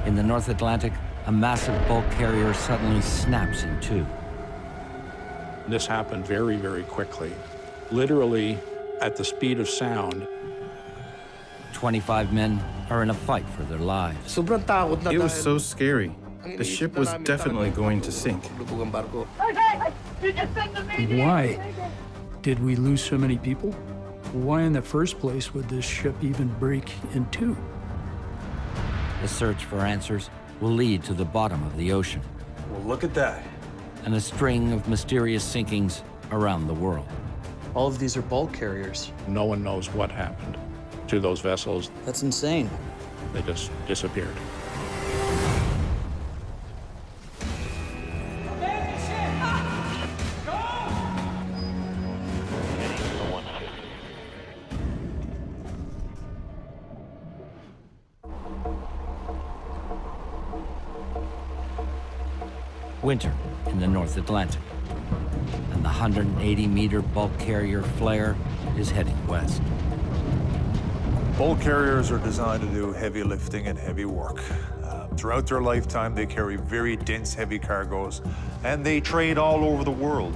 In the North Atlantic, a massive bulk carrier suddenly snaps in two. This happened very, very quickly. Literally at the speed of sound. 25 men are in a fight for their lives. It was so scary. The ship was definitely going to sink. Why did we lose so many people? Why in the first place would this ship even break in two? The search for answers will lead to the bottom of the ocean. Well, look at that. And a string of mysterious sinkings around the world. All of these are bulk carriers. No one knows what happened to those vessels. That's insane. They just disappeared. Winter in the North Atlantic, and the 180-meter bulk carrier Flare is heading west. Bulk carriers are designed to do heavy lifting and heavy work. Throughout their lifetime, they carry very dense, heavy cargoes, and they trade all over the world.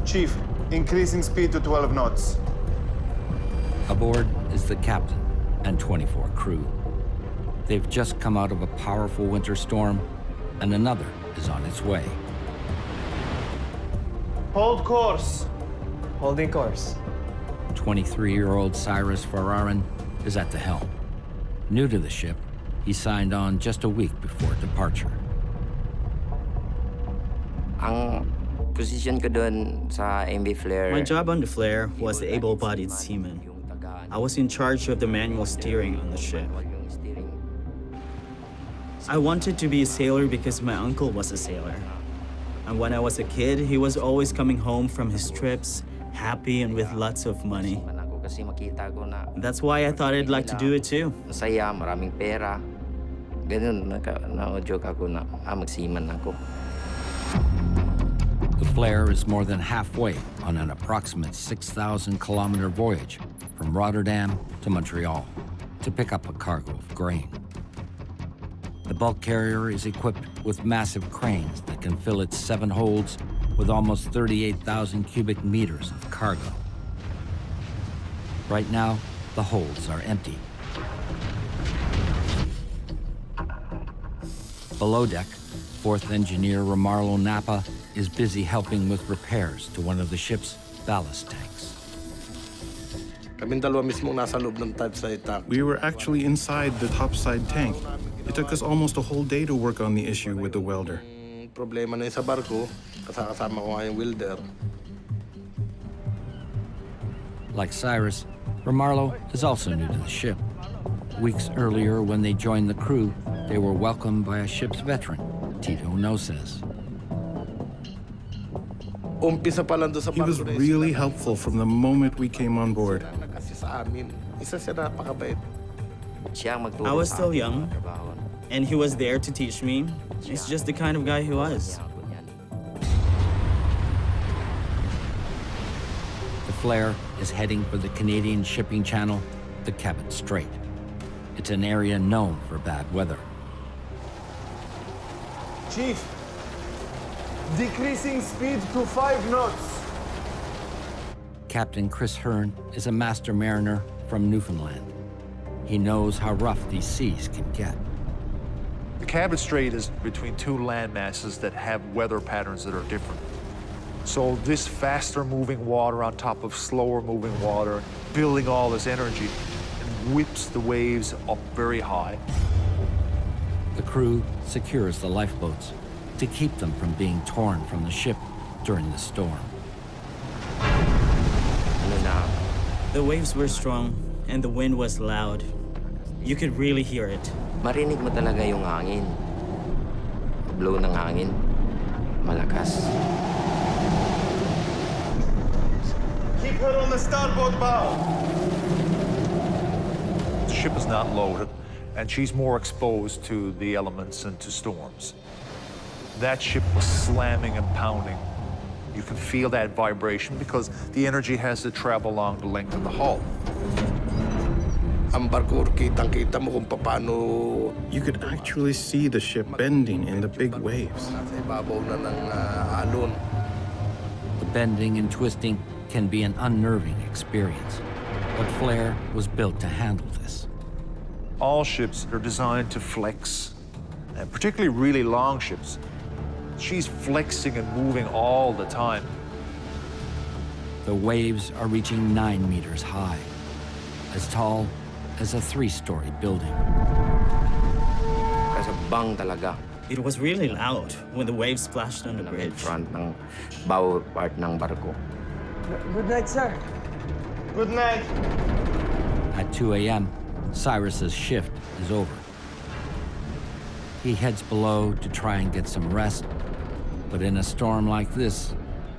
Chief, increasing speed to 12 knots. Aboard is the captain and 24 crew. They've just come out of a powerful winter storm, and another is on its way. Hold course. Holding course. 23-year-old Cyrus Ferrarin is at the helm. New to the ship, he signed on just a week before departure. Ang position ko doon sa MV Flare. My job on the Flare was able-bodied seaman. I was in charge of the manual steering on the ship. I wanted to be a sailor because my uncle was a sailor. And when I was a kid, he was always coming home from his trips, happy and with lots of money. That's why I thought I'd like to do it too. Masaya, maraming pera. Ganun, na-joke ako na, magseaman ako. The Flare is more than halfway on an approximate 6,000-kilometer voyage from Rotterdam to Montreal to pick up a cargo of grain. The bulk carrier is equipped with massive cranes that can fill its 7 holds with almost 38,000 cubic meters of cargo. Right now, the holds are empty. Below deck, 4th engineer Romarlo Napa is busy helping with repairs to one of the ship's ballast tanks. We were actually inside the topside tank. It took us almost a whole day to work on the issue with the welder. Like Cyrus, Romarlo is also new to the ship. Weeks earlier, when they joined the crew, they were welcomed by a ship's veteran, Tito Noses. He was really helpful from the moment we came on board. I was still young, and he was there to teach me. He's just the kind of guy he was. The Flare is heading for the Canadian shipping channel, the Cabot Strait. It's an area known for bad weather. Chief, decreasing speed to 5 knots. Captain Chris Hearn is a master mariner from Newfoundland. He knows how rough these seas can get. The Cabot Strait is between two land masses that have weather patterns that are different. So this faster moving water on top of slower moving water, building all this energy, and whips the waves up very high. The crew secures the lifeboats to keep them from being torn from the ship during the storm. The waves were strong, and the wind was loud. You could really hear it. Marinig mo talaga yung hangin. Blow ng hangin. Malakas. Keep her on the starboard bow. The ship is not loaded, and she's more exposed to the elements and to storms. That ship was slamming and pounding. You can feel that vibration because the energy has to travel along the length of the hull. You could actually see the ship bending in the big waves. The bending and twisting can be an unnerving experience, but Flair was built to handle this. All ships are designed to flex, and particularly really long ships. She's flexing and moving all the time. The waves are reaching 9 meters high, as tall as a 3-story building. Kasabang talaga. It was really loud when the waves splashed on the bridge. Front ng bow part ng barko. Good night, sir. Good night. At 2 a.m., Cyrus's shift is over. He heads below to try and get some rest, but in a storm like this,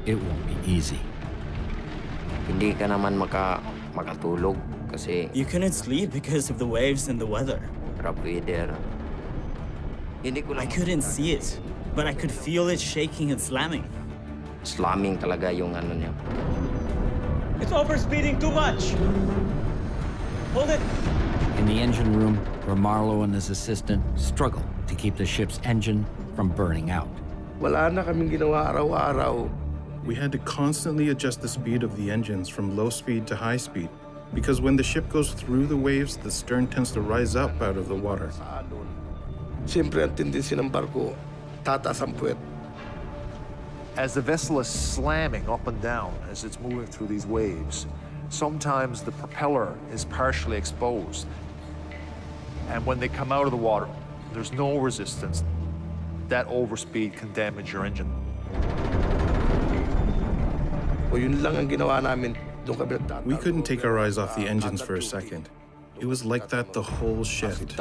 it won't be easy. Hindi ka naman makatulog kasi You couldn't sleep because of the waves and the weather. rough weather. Hindi ko I lang couldn't see it, but I could feel it shaking and slamming. slamming talaga yung ano niya. It's overspeeding too much. Hold it. In the engine room, where Marlowe and his assistant struggle to keep the ship's engine from burning out. We had to constantly adjust the speed of the engines from low speed to high speed, because when the ship goes through the waves, the stern tends to rise up out of the water. As the vessel is slamming up and down as it's moving through these waves, sometimes the propeller is partially exposed. And when they come out of the water, there's no resistance. That overspeed can damage your engine. We couldn't take our eyes off the engines for a second. It was like that the whole shift.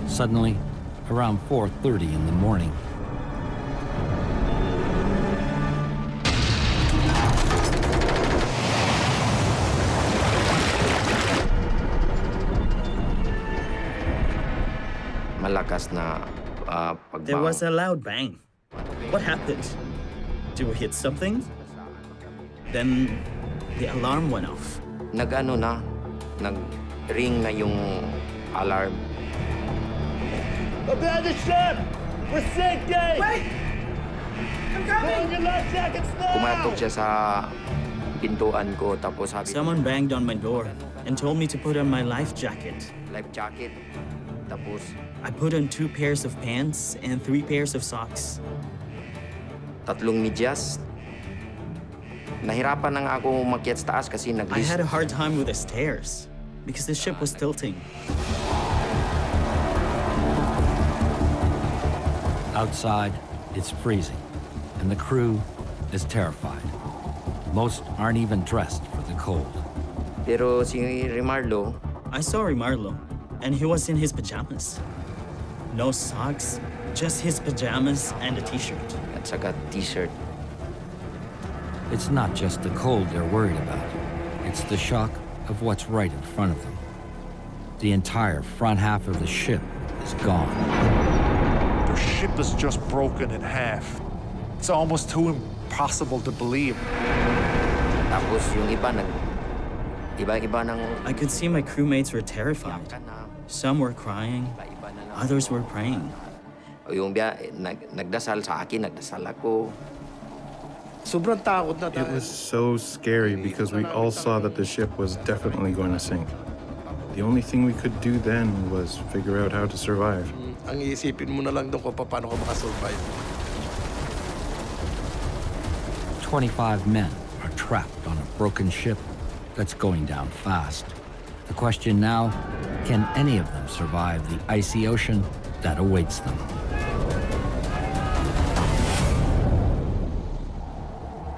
Suddenly, around 4:30 in the morning, Malakas na There was pagbaon. a loud bang. What happened? Did we hit something? Then the alarm went off. Nag-ano na, nag-ring na yung alarm. Abandon the ship! We're sinking! Wait! I'm coming! Put on your life jackets now! Kumatok siya sa pintuan ko, tapos sabi Someone banged on my door and told me to put on my life jacket. life jacket. Tapos I put on 2 pairs of pants and 3 pairs of socks. 3 medyas. Nahirapan na nga ako umakyat sa taas kasi I had a hard time with the stairs because the ship was tilting. outside, it's freezing, and the crew is terrified. Most aren't even dressed for the cold. Pero si Rimardo, I saw Rimarlo, and he was in his pajamas. No socks, just his pajamas and a t-shirt. at saka t-shirt. It's not just the cold they're worried about. It's the shock of what's right in front of them. The entire front half of the ship is gone. Their ship is just broken in half. It's almost too impossible to believe. Tapos yung iba ng I could see my crewmates were terrified. Some were crying, others were praying. yung nagdasal sa akin, nagdasal ako. It was so scary because we all saw that the ship was definitely going to sink. The only thing we could do then was figure out how to survive. Ang iisipin mo na lang doon kung paano ka makasurvive. 25 men are trapped on a broken ship that's going down fast. The question now, can any of them survive the icy ocean that awaits them?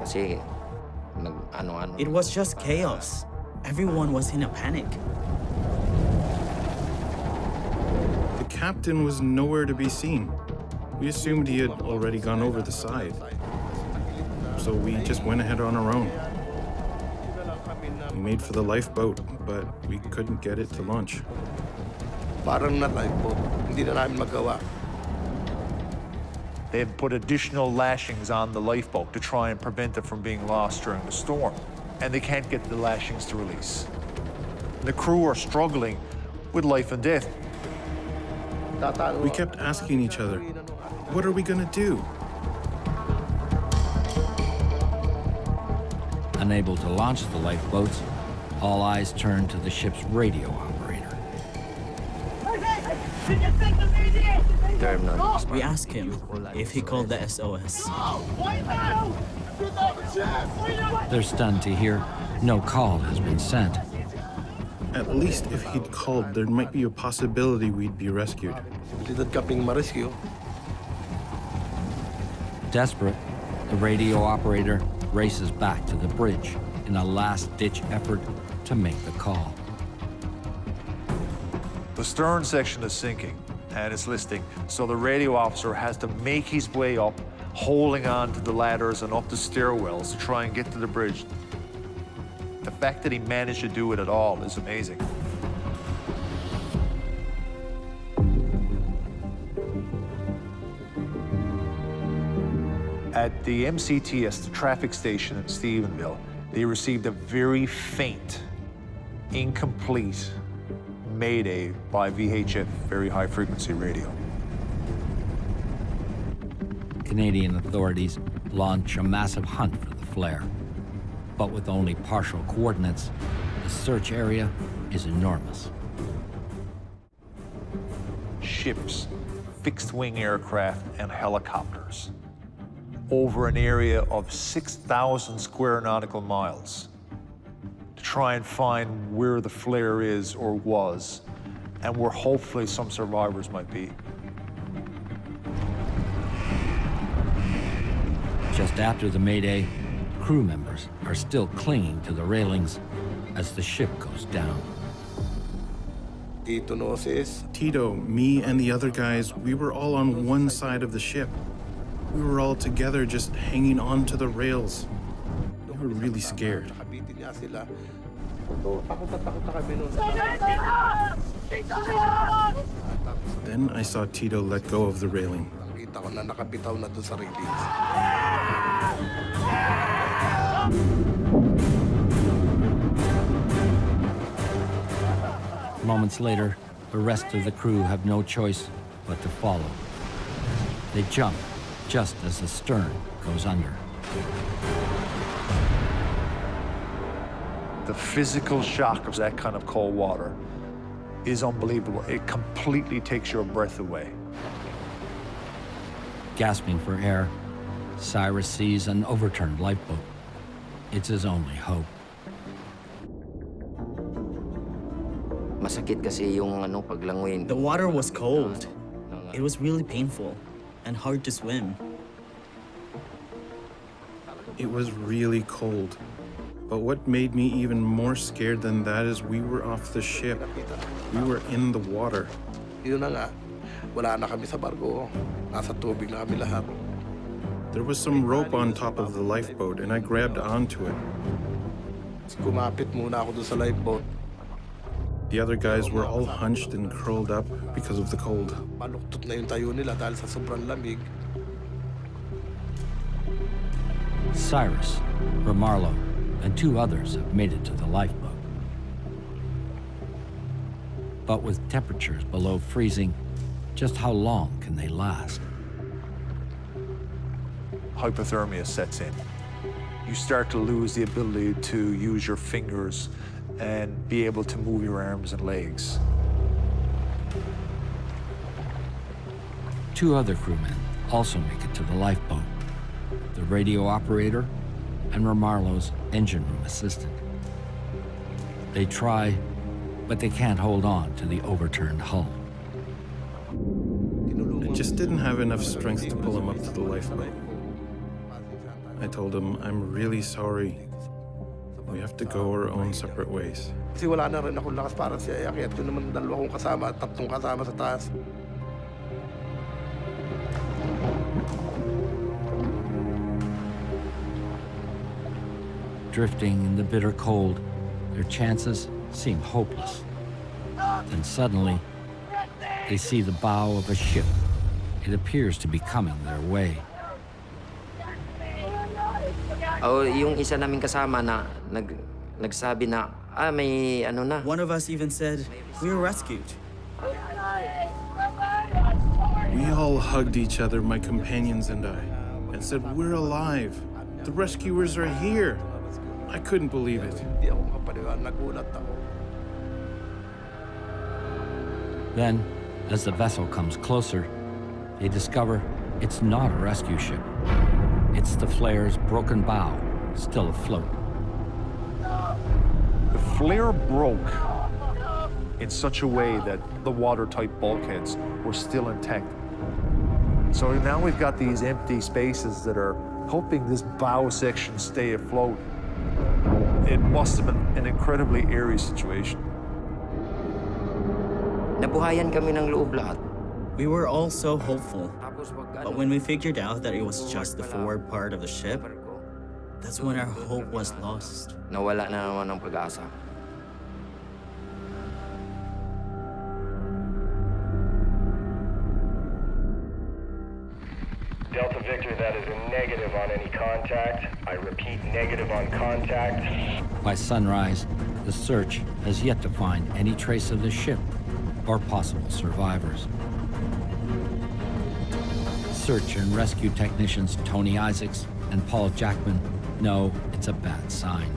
Kasi ano-ano. It was just chaos. Everyone was in a panic. The captain was nowhere to be seen. We assumed he had already gone over the side. So we just went ahead on our own. We made for the lifeboat, but we couldn't get it to launch. Parang na lifeboat, hindi na namin magawa. They've put additional lashings on the lifeboat to try and prevent it from being lost during the storm. And they can't get the lashings to release. The crew are struggling with life and death. We kept asking each other, what are we gonna do? Unable to launch the lifeboats, all eyes turned to the ship's radio operator. We asked him if he called the SOS. They're stunned to hear no call has been sent. At least if he'd called, there might be a possibility we'd be rescued. Desperate, the radio operator races back to the bridge in a last-ditch effort to make the call. The stern section is sinking and it's listing, so the radio officer has to make his way up, holding on to the ladders and up the stairwells to try and get to the bridge. The fact that he managed to do it at all is amazing. At the MCTS, the traffic station in Stephenville, they received a very faint, incomplete mayday by VHF, very high frequency radio. Canadian authorities launch a massive hunt for the flare. But with only partial coordinates, the search area is enormous. Ships, fixed-wing aircraft, and helicopters over an area of 6,000 square nautical miles to try and find where the flare is or was, and where hopefully some survivors might be. Just after the mayday, crew members are still clinging to the railings as the ship goes down. Tito, me, and the other guys, we were all on one side of the ship. We were all together just hanging on to the rails. We were really scared. Then I saw Tito let go of the railing. Moments later, the rest of the crew have no choice but to follow. They jump just as the stern goes under. The physical shock of that kind of cold water is unbelievable. It completely takes your breath away. Gasping for air, Cyrus sees an overturned lifeboat. It's his only hope. Masakit kasi yung paglangoy. The water was cold. It was really painful and hard to swim. It was really cold. But what made me even more scared than that is we were off the ship. We were in the water. There was some rope on top of the lifeboat, and I grabbed onto it. The other guys were all hunched and curled up because of the cold. Cyrus, Romarlo, and 2 others have made it to the lifeboat. But with temperatures below freezing, just how long can they last? Hypothermia sets in. You start to lose the ability to use your fingers and be able to move your arms and legs. 2 other crewmen also make it to the lifeboat. The radio operator and Romarlo's engine room assistant. They try, but they can't hold on to the overturned hull. I just didn't have enough strength to pull him up to the lifeboat. I told him, I'm really sorry. We have to go our own separate ways. Drifting in the bitter cold, their chances seem hopeless. Then suddenly, they see the bow of a ship it appears to be coming their way. Oh, yung isa naming kasama na nagsabi na, may ano na. One of us even said, we were rescued. We all hugged each other, my companions and I, and said, "We're alive. The rescuers are here." I couldn't believe it. Then, as the vessel comes closer, they discover it's not a rescue ship. It's the flare's broken bow, still afloat. The flare broke in such a way that the watertight bulkheads were still intact. So now we've got these empty spaces that are helping this bow section stay afloat. It must have been an incredibly eerie situation. Nabuhayan kami ng loob lahat. We were all so hopeful. But when we figured out that it was just the forward part of the ship, that's when our hope was lost. Nawala na naman ng pag-asa. Delta Victor, that is a negative on any contact. I repeat, negative on contact. By sunrise, the search has yet to find any trace of the ship or possible survivors. Search and rescue technicians Tony Isaacs and Paul Jackman know it's a bad sign.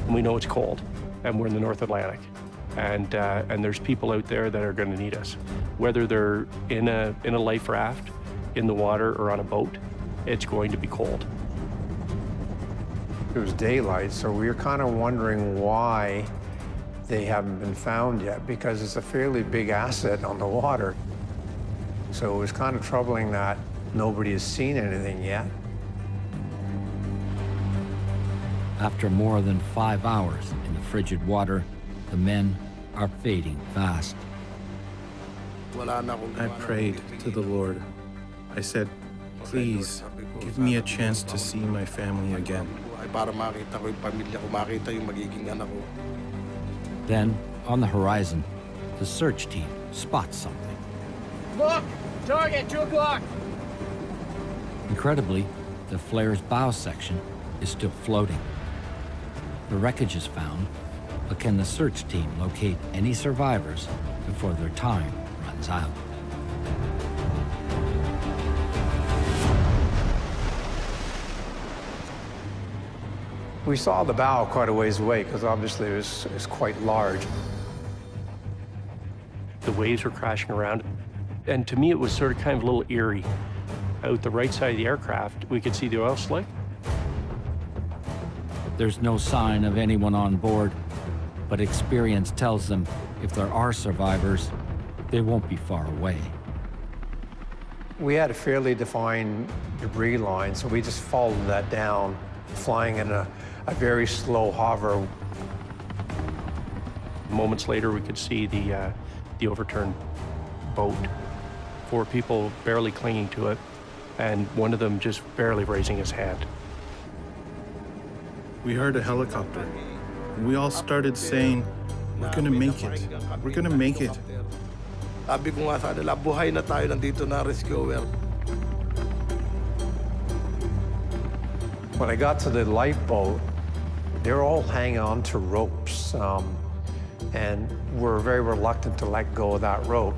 We know it's cold, and we're in the North Atlantic, and there's people out there that are going to need us, whether they're in a life raft, in the water, or on a boat. It's going to be cold. It was daylight, so we were kind of wondering why they haven't been found yet, because it's a fairly big asset on the water. So it was kind of troubling that nobody has seen anything yet. After more than 5 hours in the frigid water, the men are fading fast. I prayed to the Lord. I said, "Please, give me a chance to see my family again." Then, on the horizon, the search team spots something. Look! Target, 2 o'clock! Incredibly, the flare's bow section is still floating. The wreckage is found, but can the search team locate any survivors before their time runs out? We saw the bow quite a ways away, because obviously it was quite large. The waves were crashing around, and to me it was sort of kind of a little eerie. Out the right side of the aircraft, we could see the oil slick. There's no sign of anyone on board, but experience tells them if there are survivors, they won't be far away. We had a fairly defined debris line, so we just followed that down, flying in a very slow hover. Moments later, we could see the overturned boat. 4 people barely clinging to it, and one of them just barely raising his hand. We heard a helicopter, and we all started saying, "We're gonna make it. We're gonna make it." Sabi ko nga sa nila, buhay na tayo, nandito na rescuer. When I got to the lifeboat, they were all hanging on to ropes, and were very reluctant to let go of that rope.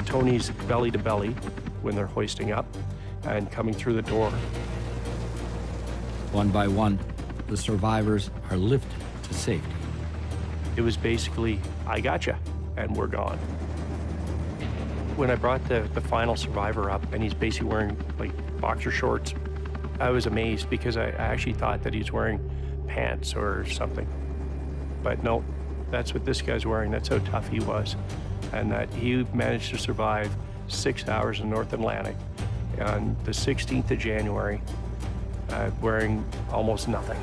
Tony's belly to belly when they're hoisting up and coming through the door. One by one, the survivors are lifted to safety. It was basically, I gotcha, and we're gone. When I brought the final survivor up, and he's basically wearing like boxer shorts, I was amazed, because I actually thought that he's wearing pants or something. But no, that's what this guy's wearing. That's how tough he was. And that he managed to survive 6 hours in North Atlantic on the 16th of January, wearing almost nothing.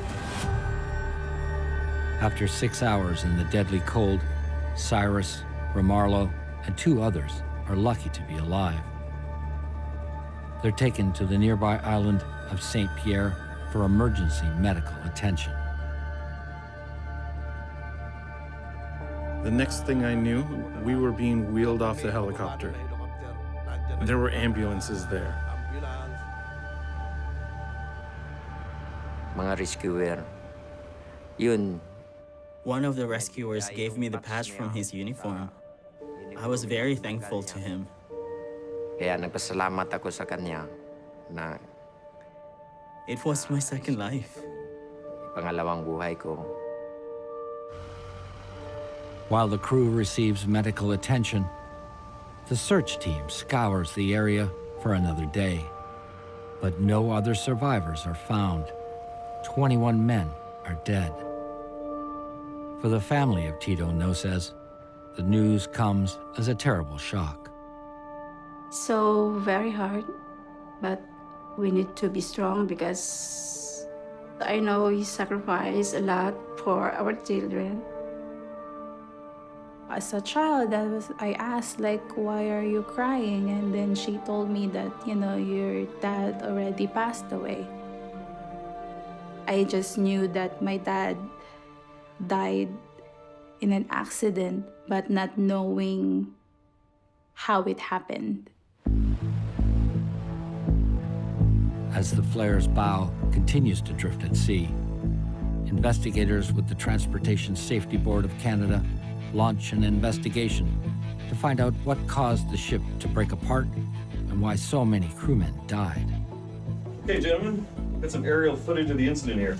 After 6 hours in the deadly cold, Cyrus, Romarlo, and 2 others are lucky to be alive. They're taken to the nearby island of St. Pierre for emergency medical attention. The The next thing I knew, we were being wheeled off the helicopter. There were ambulances there. Mga rescuer. Yun. One of the rescuers gave me the patch from his uniform. I was very thankful to him. Kaya nagpasalamat ako sa kanya na It was my second life. pangalawang buhay ko. While the crew receives medical attention, the search team scours the area for another day. But no other survivors are found. 21 men are dead. For the family of Tito Noses, the news comes as a terrible shock. So very hard, but we need to be strong because I know he sacrificed a lot for our children. As a child, I asked, like, why are you crying? And then she told me that, your dad already passed away. I just knew that my dad died in an accident, but not knowing how it happened. As the flare's bow continues to drift at sea, investigators with the Transportation Safety Board of Canada launch an investigation to find out what caused the ship to break apart and why so many crewmen died. Okay, gentlemen, got some aerial footage of the incident here.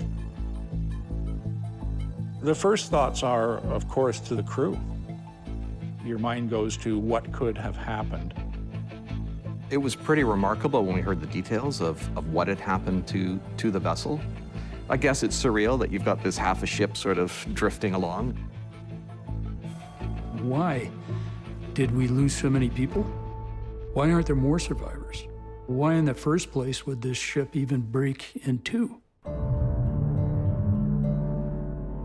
The first thoughts are, of course, to the crew. Your mind goes to what could have happened. It was pretty remarkable when we heard the details of what had happened to the vessel. I guess it's surreal that you've got this half a ship sort of drifting along. Why did we lose so many people? Why aren't there more survivors? Why in the first place would this ship even break in two?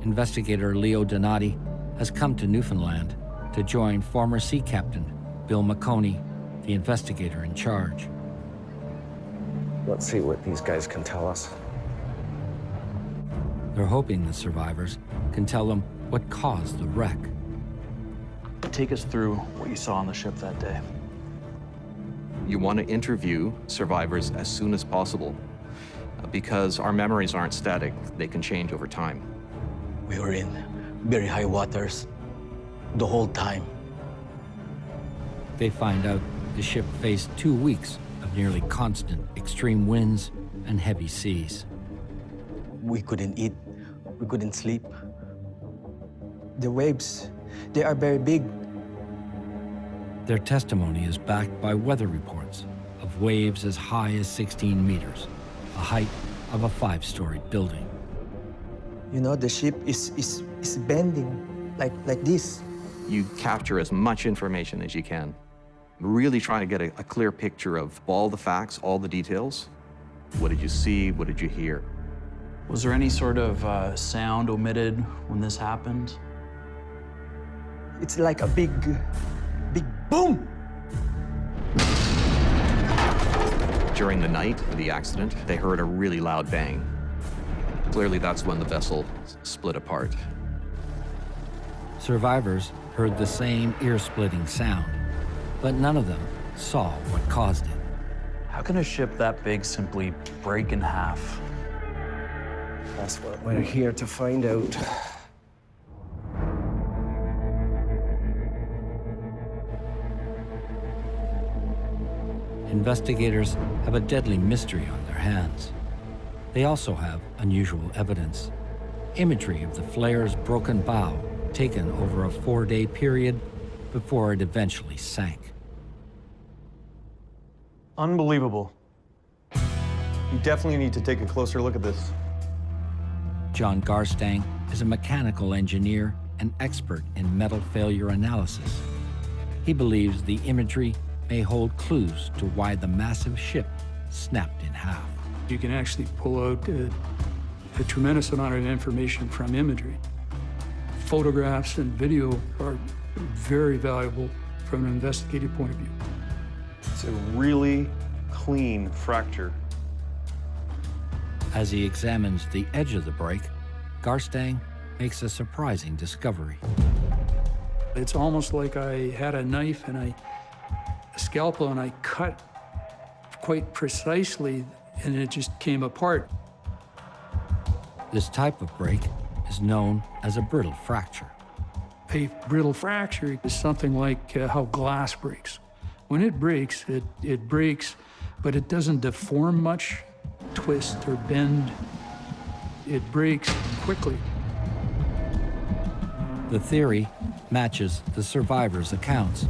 Investigator Leo Donati has come to Newfoundland to join former Sea Captain Bill McConey, the investigator in charge. Let's see what these guys can tell us. They're hoping the survivors can tell them what caused the wreck. Take us through what you saw on the ship that day. You want to interview survivors as soon as possible because our memories aren't static. They can change over time. We were in very high waters the whole time. They find out the ship faced 2 weeks of nearly constant extreme winds and heavy seas. We couldn't eat, we couldn't sleep. The waves, they are very big. Their testimony is backed by weather reports of waves as high as 16 meters, a height of a 5-story building. You know, the ship is bending like this. You capture as much information as you can. Really try to get a clear picture of all the facts, all the details. What did you see? What did you hear? Was there any sort of sound omitted when this happened? It's like a big boom! During the night of the accident, they heard a really loud bang. Clearly, that's when the vessel split apart. Survivors heard the same ear-splitting sound, but none of them saw what caused it. How can a ship that big simply break in half? That's what we're here to find out. Investigators have a deadly mystery on their hands. They also have unusual evidence. Imagery of the flare's broken bow taken over a 4-day period before it eventually sank. Unbelievable. You definitely need to take a closer look at this. John Garstang is a mechanical engineer and expert in metal failure analysis. He believes the imagery may hold clues to why the massive ship snapped in half. You can actually pull out a tremendous amount of information from imagery. Photographs and video are very valuable from an investigative point of view. It's a really clean fracture. As he examines the edge of the break, Garstang makes a surprising discovery. It's almost like I had a knife and a scalpel and I cut quite precisely and it just came apart. This type of break is known as a brittle fracture. A brittle fracture is something like how glass breaks. When it breaks, it breaks, but it doesn't deform much, twist or bend. It breaks quickly. The theory matches the survivors' accounts,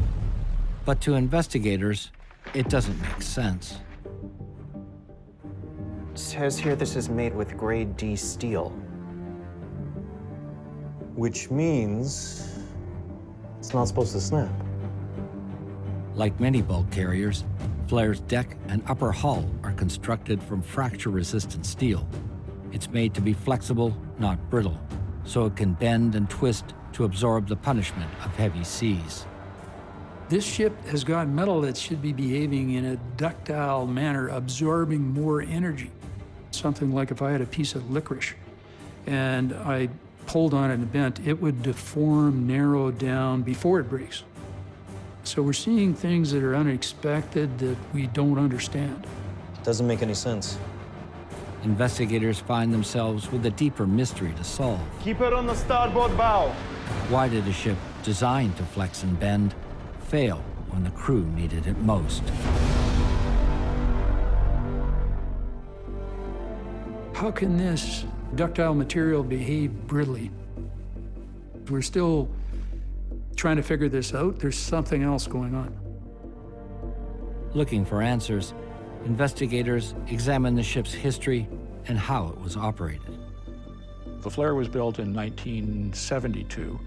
but to investigators, it doesn't make sense. It says here this is made with grade D steel. Which means it's not supposed to snap. Like many bulk carriers, Flair's deck and upper hull are constructed from fracture-resistant steel. It's made to be flexible, not brittle, so it can bend and twist to absorb the punishment of heavy seas. This ship has got metal that should be behaving in a ductile manner, absorbing more energy. Something like if I had a piece of licorice and I pulled on it and bent, it would deform, narrow down before it breaks. So we're seeing things that are unexpected that we don't understand. Doesn't make any sense. Investigators find themselves with a deeper mystery to solve. Keep it on the starboard bow. Why did a ship designed to flex and bend fail when the crew needed it most? How can this ductile material behave brittly? We're still trying to figure this out. There's something else going on. Looking for answers, investigators examine the ship's history and how it was operated. The Flair was built in 1972,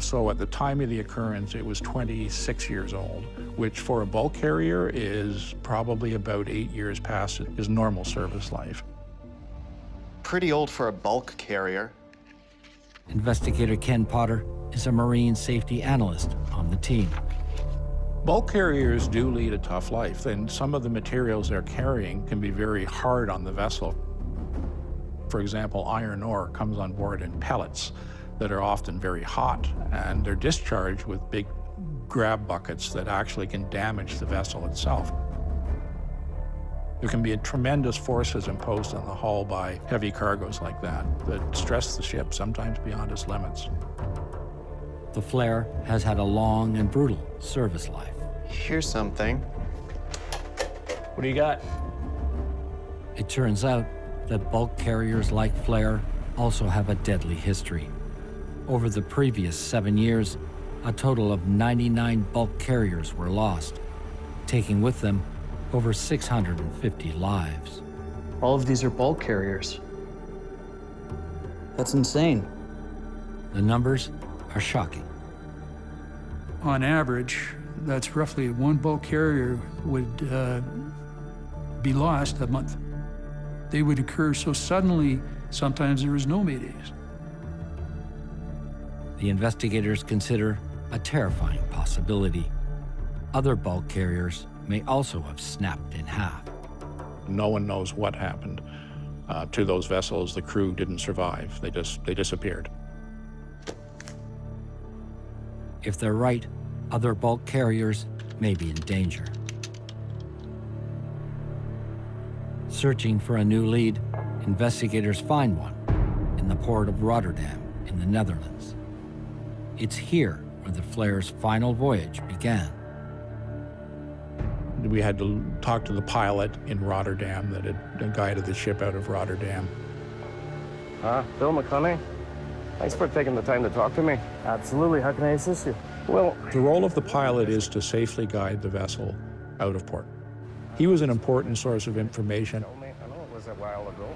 so at the time of the occurrence, it was 26 years old, which for a bulk carrier is probably about 8 years past his normal service life. Pretty old for a bulk carrier. Investigator Ken Potter is a marine safety analyst on the team. Bulk carriers do lead a tough life, and some of the materials they're carrying can be very hard on the vessel. For example, iron ore comes on board in pellets that are often very hot, and they're discharged with big grab buckets that actually can damage the vessel itself. There can be tremendous forces imposed on the hull by heavy cargoes like that stress the ship, sometimes beyond its limits. The Flair has had a long and brutal service life. Here's something. What do you got? It turns out that bulk carriers like Flair also have a deadly history. Over the previous 7 years, a total of 99 bulk carriers were lost, taking with them over 650 lives. All of these are bulk carriers. That's insane. The numbers are shocking. On average, that's roughly one bulk carrier would be lost a month. They would occur so suddenly, sometimes there was no maydays. The investigators consider a terrifying possibility. Other bulk carriers may also have snapped in half. No one knows what happened to those vessels. The crew didn't survive. They disappeared. If they're right, other bulk carriers may be in danger. Searching for a new lead, investigators find one in the port of Rotterdam in the Netherlands. It's here where the Flair's final voyage began. We had to talk to the pilot in Rotterdam that had guided the ship out of Rotterdam. Bill McConney? Thanks for taking the time to talk to me. Absolutely. How can I assist you? Well, the role of the pilot is to safely guide the vessel out of port. He was an important source of information. I know it was a while ago.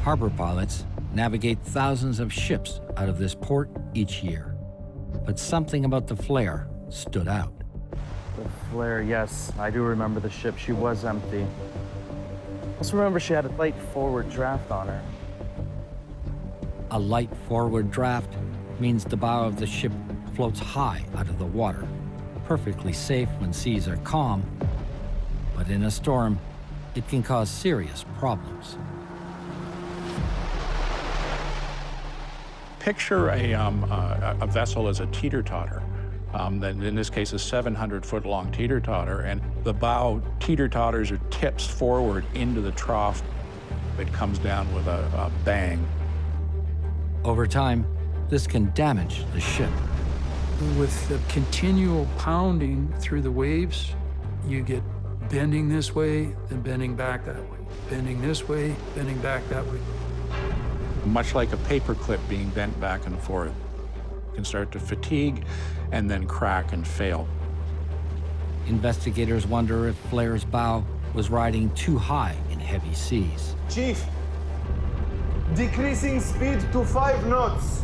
Harbor pilots navigate thousands of ships out of this port each year. But something about the Flair stood out. The Flair, yes. I do remember the ship. She was empty. I also remember she had a light forward draft on her. A light forward draft means the bow of the ship floats high out of the water, perfectly safe when seas are calm, but in a storm, it can cause serious problems. Picture a vessel as a teeter-totter. Then in this case, a 700-foot-long teeter-totter, and the bow teeter-totters or tips forward into the trough. It comes down with a bang. Over time, this can damage the ship. With the continual pounding through the waves, you get bending this way, then bending back that way. Bending this way, bending back that way. Much like a paper clip being bent back and forth. It can start to fatigue and then crack and fail. Investigators wonder if Flair's bow was riding too high in heavy seas. Chief, decreasing speed to 5 knots.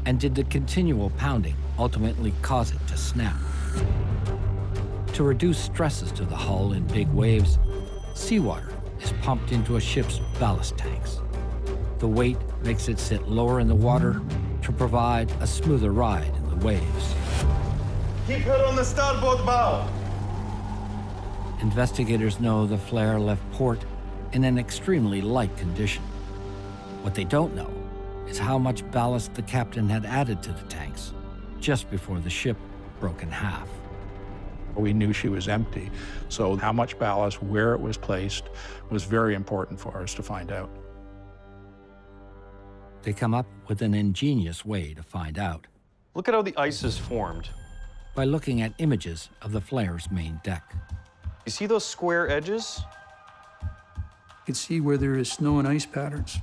And did the continual pounding ultimately cause it to snap? To reduce stresses to the hull in big waves, seawater is pumped into a ship's ballast tanks. The weight makes it sit lower in the water to provide a smoother ride in the waves. Keep her on the starboard bow. Investigators know the Flair left port in an extremely light condition. What they don't know is how much ballast the captain had added to the tanks just before the ship broke in half. We knew she was empty, so how much ballast, where it was placed, was very important for us to find out. They come up with an ingenious way to find out. Look at how the ice is formed. By looking at images of the Flair's main deck. You see those square edges? You can see where there is snow and ice patterns.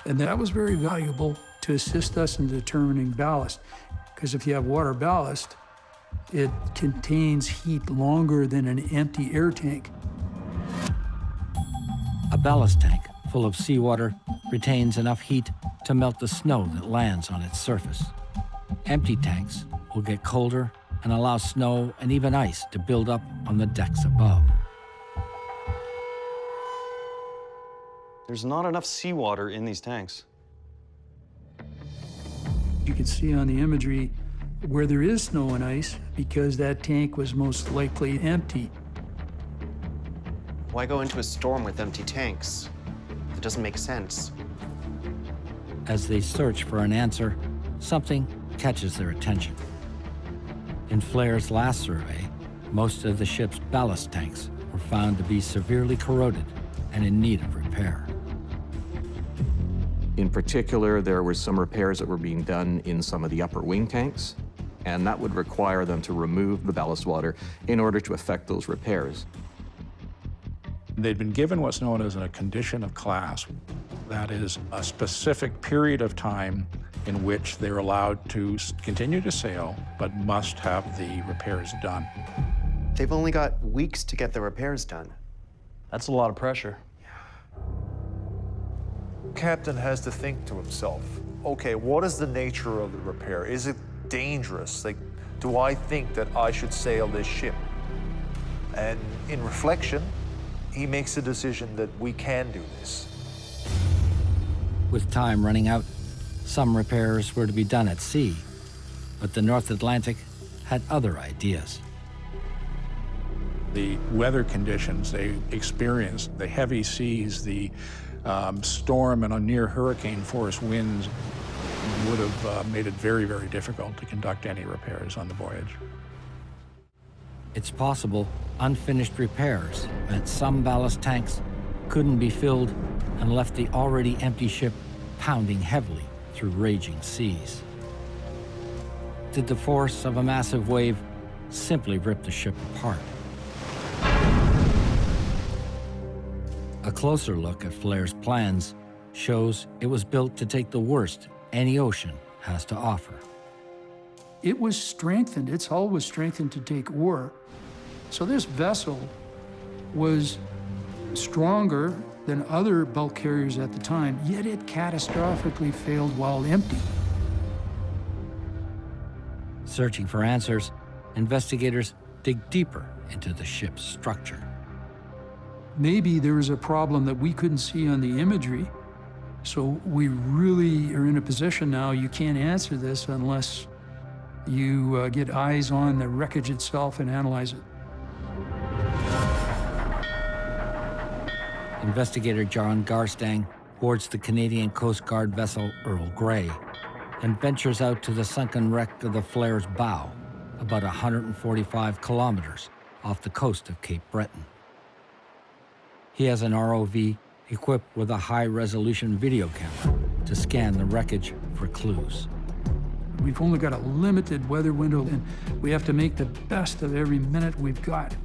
And that was very valuable to assist us in determining ballast, because if you have water ballast, it contains heat longer than an empty air tank. A ballast tank full of seawater retains enough heat to melt the snow that lands on its surface. Empty tanks will get colder and allow snow and even ice to build up on the decks above. There's not enough seawater in these tanks. You can see on the imagery where there is snow and ice because that tank was most likely empty. Why go into a storm with empty tanks? It doesn't make sense. As they search for an answer, something catches their attention. In Flair's last survey, most of the ship's ballast tanks were found to be severely corroded and in need of repair. In particular, there were some repairs that were being done in some of the upper wing tanks, and that would require them to remove the ballast water in order to effect those repairs. They'd been given what's known as a condition of class. That is a specific period of time in which they're allowed to continue to sail, but must have the repairs done. They've only got weeks to get the repairs done. That's a lot of pressure. Captain has to think to himself, okay, what is the nature of the repair? Is it dangerous? Like, do I think that I should sail this ship? And in reflection, he makes a decision that we can do this. With time running out, some repairs were to be done at sea, but the North Atlantic had other ideas. The weather conditions they experienced, the heavy seas, the storm and near hurricane force winds would have made it very, very difficult to conduct any repairs on the voyage. It's possible unfinished repairs meant some ballast tanks couldn't be filled and left the already empty ship pounding heavily through raging seas. Did the force of a massive wave simply rip the ship apart? A closer look at Flair's plans shows it was built to take the worst any ocean has to offer. It was strengthened, its hull was strengthened to take ore. So this vessel was stronger than other bulk carriers at the time, yet it catastrophically failed while empty. Searching for answers, investigators dig deeper into the ship's structure. Maybe there was a problem that we couldn't see on the imagery, so we really are in a position now, you can't answer this unless you get eyes on the wreckage itself and analyze it. Investigator John Garstang boards the Canadian Coast Guard vessel Earl Grey and ventures out to the sunken wreck of the flare's bow, about 145 kilometers off the coast of Cape Breton. He has an ROV equipped with a high-resolution video camera to scan the wreckage for clues. We've only got a limited weather window, and we have to make the best of every minute we've got.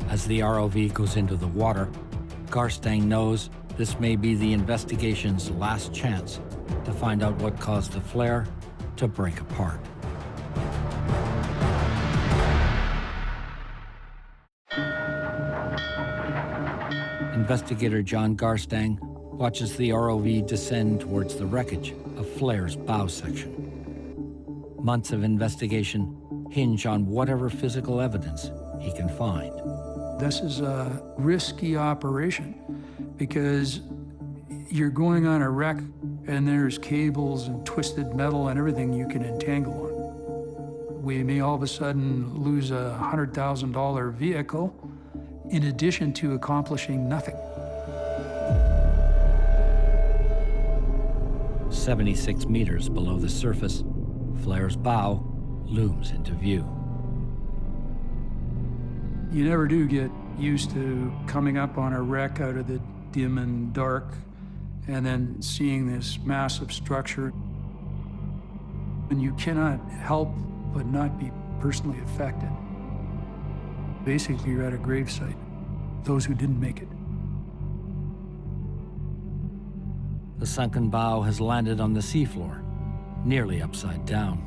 As the ROV goes into the water, Garstang knows this may be the investigation's last chance to find out what caused the flare to break apart. Investigator John Garstang watches the ROV descend towards the wreckage of Flare's bow section. Months of investigation hinge on whatever physical evidence he can find. This is a risky operation because you're going on a wreck and there's cables and twisted metal and everything you can entangle on. We may all of a sudden lose a $100,000 vehicle in addition to accomplishing nothing. 76 meters below the surface, Flare's bow looms into view. You never do get used to coming up on a wreck out of the dim and dark and then seeing this massive structure. And you cannot help but not be personally affected. Basically, you're at a gravesite, those who didn't make it. The sunken bow has landed on the seafloor, nearly upside down.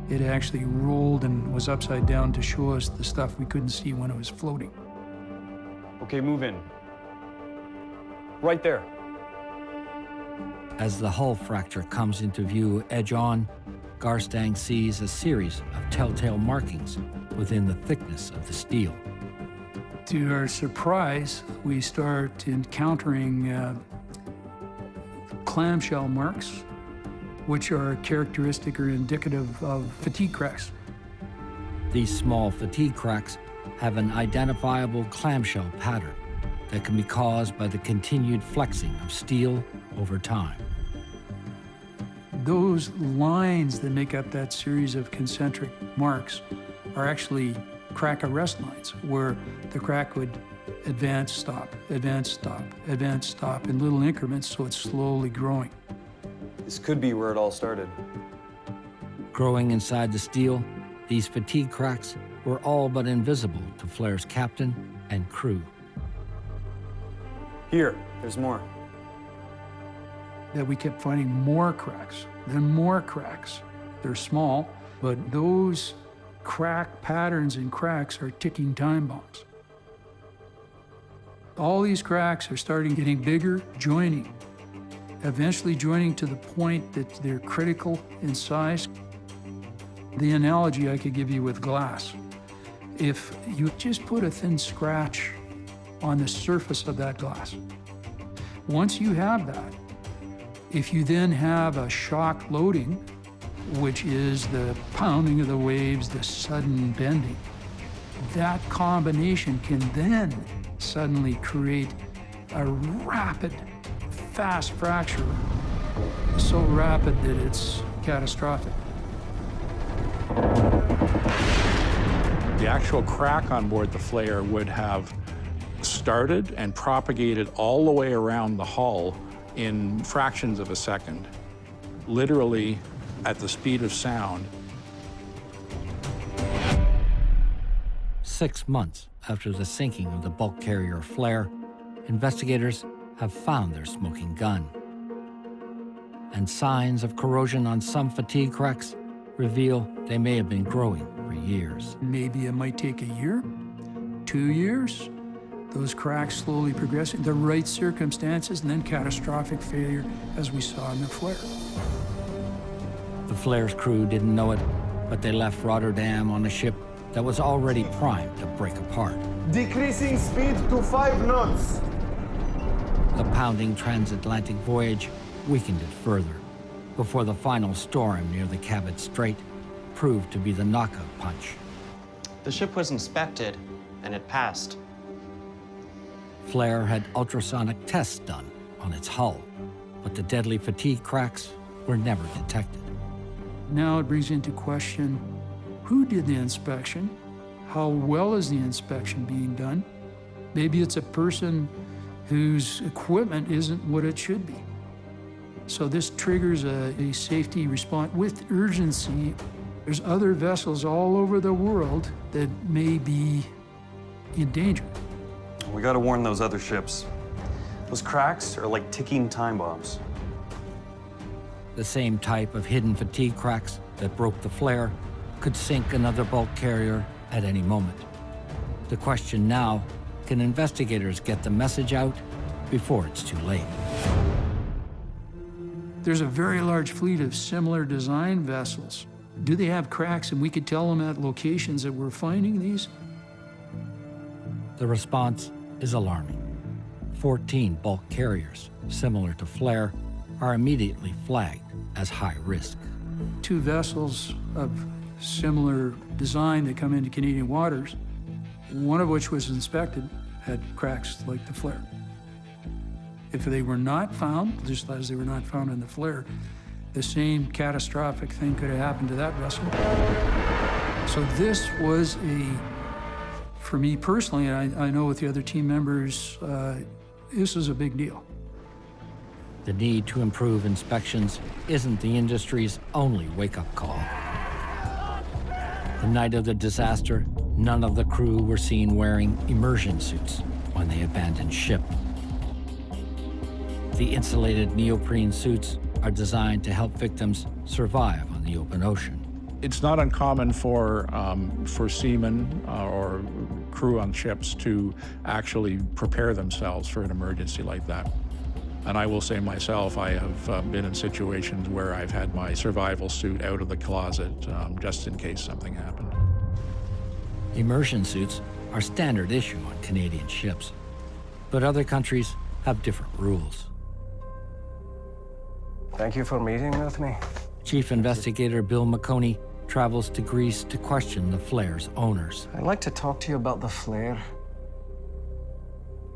It actually rolled and was upside down to show us the stuff we couldn't see when it was floating. Okay, move in. Right there. As the hull fracture comes into view edge on, Garstang sees a series of telltale markings within the thickness of the steel. To our surprise, we start encountering clamshell marks, which are characteristic or indicative of fatigue cracks. These small fatigue cracks have an identifiable clamshell pattern that can be caused by the continued flexing of steel over time. Those lines that make up that series of concentric marks are actually crack arrest lines, where the crack would advance, stop, advance, stop, advance, stop in little increments, so it's slowly growing. This could be where it all started. Growing inside the steel, these fatigue cracks were all but invisible to Flare's captain and crew. Here, there's more. That we kept finding more cracks, then more cracks. They're small, but those crack patterns and cracks are ticking time bombs. All these cracks are starting getting bigger, joining, eventually joining to the point that they're critical in size. The analogy I could give you with glass, if you just put a thin scratch on the surface of that glass, once you have that, if you then have a shock loading, which is the pounding of the waves, the sudden bending, that combination can then suddenly create a rapid, fast fracture, so rapid that it's catastrophic. The actual crack on board the flare would have started and propagated all the way around the hull in fractions of a second, literally at the speed of sound. 6 months after the sinking of the bulk carrier Flare, investigators have found their smoking gun. And signs of corrosion on some fatigue cracks reveal they may have been growing for years. Maybe it might take a year, 2 years, those cracks slowly progressing, the right circumstances, and then catastrophic failure, as we saw in the Flare. The Flare's crew didn't know it, but they left Rotterdam on a ship that was already primed to break apart. Decreasing speed to 5 knots. The pounding transatlantic voyage weakened it further, before the final storm near the Cabot Strait proved to be the knockout punch. The ship was inspected, and it passed. Flare had ultrasonic tests done on its hull, but the deadly fatigue cracks were never detected. Now it brings into question, who did the inspection? How well is the inspection being done? Maybe it's a person whose equipment isn't what it should be. So this triggers a safety response with urgency. There's other vessels all over the world that may be in danger. We gotta warn those other ships. Those cracks are like ticking time bombs. The same type of hidden fatigue cracks that broke the Flare could sink another bulk carrier at any moment. The question now, can investigators get the message out before it's too late? There's a very large fleet of similar design vessels. Do they have cracks and we could tell them at locations that we're finding these? The response is alarming. 14 bulk carriers, similar to Flare, are immediately flagged as high risk. 2 vessels of similar design that come into Canadian waters, one of which was inspected, had cracks like the Flare. If they were not found, just as they were not found in the Flare, the same catastrophic thing could have happened to that vessel. So this was for me personally, and I know with the other team members, this is a big deal. The need to improve inspections isn't the industry's only wake-up call. The night of the disaster, none of the crew were seen wearing immersion suits when they abandoned ship. The insulated neoprene suits are designed to help victims survive on the open ocean. It's not uncommon for seamen or crew on ships to actually prepare themselves for an emergency like that. And I will say myself, I have been in situations where I've had my survival suit out of the closet just in case something happened. Immersion suits are standard issue on Canadian ships, but other countries have different rules. Thank you for meeting with me. Chief Investigator Bill McConey travels to Greece to question the Flare's owners. I'd like to talk to you about the Flare.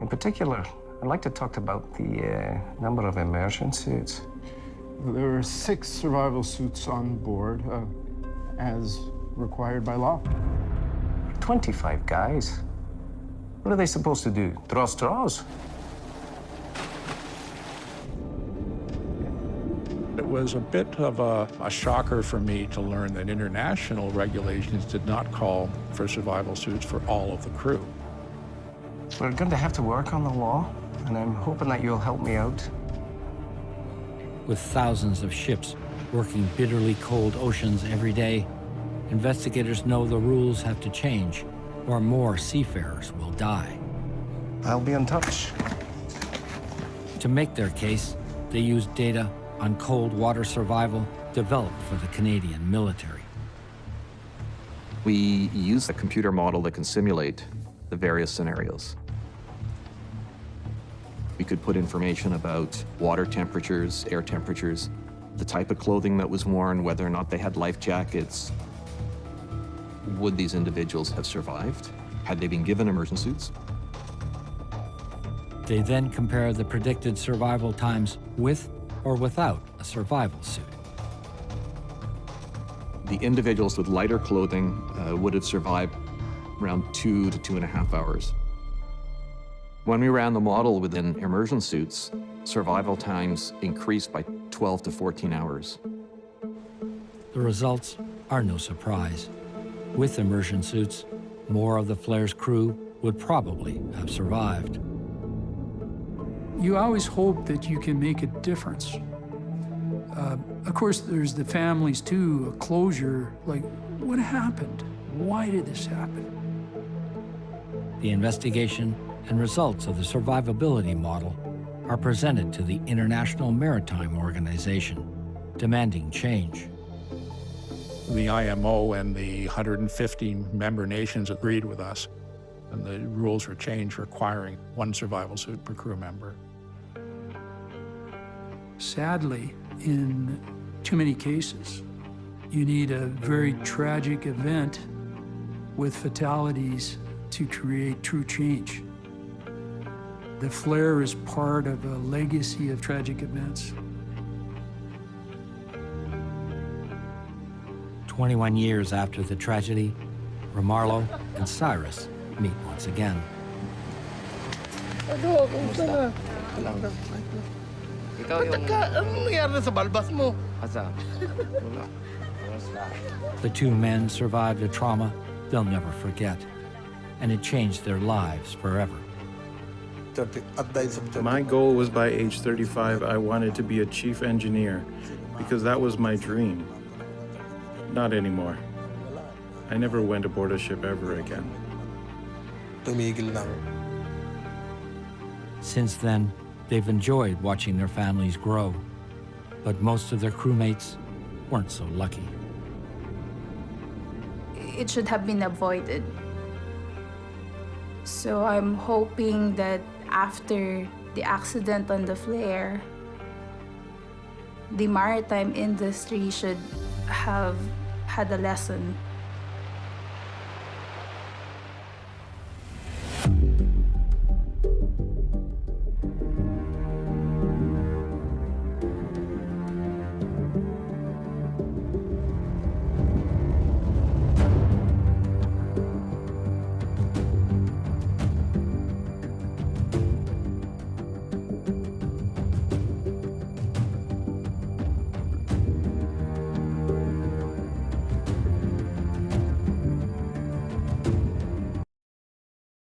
In particular, I'd like to talk about the number of immersion suits. There are 6 survival suits on board, as required by law. 25 guys. What are they supposed to do? Draw straws? It was a bit of a shocker for me to learn that international regulations did not call for survival suits for all of the crew. We're going to have to work on the law, and I'm hoping that you'll help me out. With thousands of ships working bitterly cold oceans every day, investigators know the rules have to change, or more seafarers will die. I'll be in touch. To make their case, they use data on cold water survival developed for the Canadian military. We use a computer model that can simulate the various scenarios. We could put information about water temperatures, air temperatures, the type of clothing that was worn, whether or not they had life jackets. Would these individuals have survived? Had they been given immersion suits? They then compare the predicted survival times with or without a survival suit. The individuals with lighter clothing would have survived around 2 to 2.5 hours. When we ran the model within immersion suits, survival times increased by 12 to 14 hours. The results are no surprise. With immersion suits, more of the Flare's crew would probably have survived. You always hope that you can make a difference. Of course, there's the families too, a closure, like, what happened? Why did this happen? The investigation and results of the survivability model are presented to the International Maritime Organization, demanding change. The IMO and the 150 member nations agreed with us, and the rules were changed, requiring 1 survival suit per crew member. Sadly, in too many cases, you need a very tragic event with fatalities to create true change. The flare is part of a legacy of tragic events. 21 years after the tragedy, Romarlo and Cyrus meet once again. Ano, kumusta na? Ikaw yung... Anong nangyari sa balbas mo? Asa? The two men survived a trauma they'll never forget, and it changed their lives forever. My goal was by age 35, I wanted to be a chief engineer because that was my dream. Not anymore. I never went aboard a ship ever again. Tumigil lang. Since then, they've enjoyed watching their families grow, but most of their crewmates weren't so lucky. It should have been avoided. So I'm hoping that after the accident on the flare, the maritime industry should have had a lesson